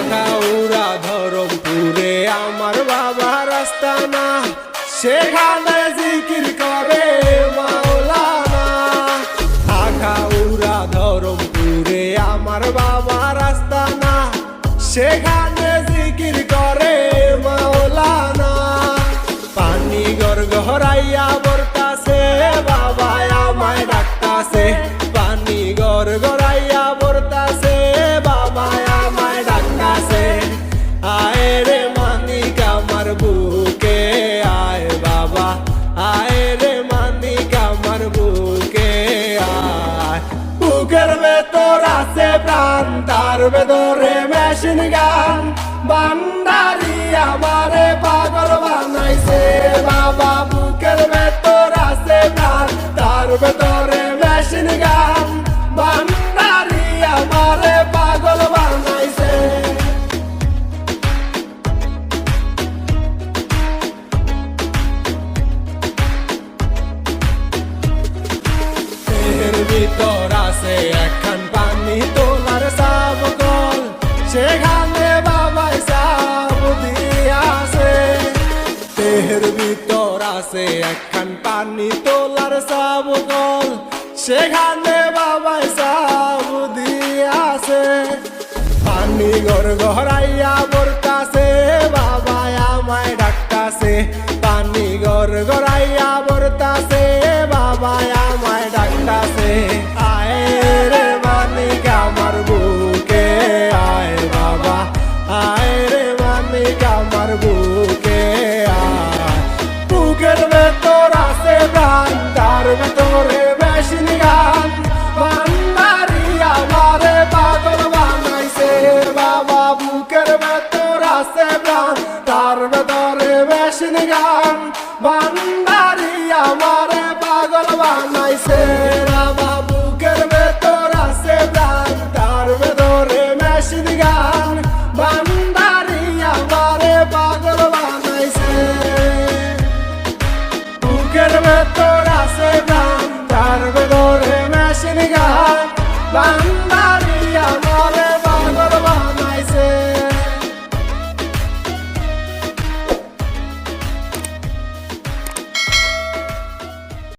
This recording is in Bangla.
আখাউড়া ধরমপুরে আমার বাবার আস্তানা, সেখানে জিকির করে মাওলানা। আখাউড়া ধরমপুরে আমার বাবার আস্তানা, সেখানে জিকির করে মাওলানা। পানি গড়গড়াইয়া বরতাছে বাবা আমায় ডাকতাছে, পানি গড়গড়াইয়া বরতাছে বাবা আমায় ডাকতাছে। আয় রে মানিক আমার বুকে আয় বাবা, আয় রে মানিক আমার বুকে আয়। বুকের ভেতর আছে প্রাণ, তার ভেতরে মেশিন গান, বান্দারি আমারে পাগল বানাইছে বাবা। বুকের ভেতর আছে প্রাণ, তার ভেতরে মেশিন গান, বান্দারি আমারে পাগল বানাইছে। এর ভিতর আছে একখান পানি তোলার সাবকল, সেখানে বাবাই সাব দিয়াছে। দেহের ভিতর আছে একখান পানি তোলার সাবকল, সেখানে বাবাই সাব দিয়াছে। পানি গড়গড়াইয়া বরতাছে বাবা আমায় ডাকতাছে, পানি গড়গড়াইয়া বরতাছে বাবা আমায় ডাকতাছে। আয় রে মানিক আমার বুকে আয় বাবা, আয় রে মানিক আমার বুকে আয়। বুকের ভেতর আছে প্রাণ, তার ভেতরে মেশিন গান, বান্দারি আমারে পাগল বানাইছে বাবা। বুকের ভেতর আছে প্রাণ, তার ভেতরে মেশিন গান, বান্দারি আমারে পাগল বানাইছে বাবা। বুকের ভেতর আছে প্রাণ, তার ভেতরে মেশিন গান।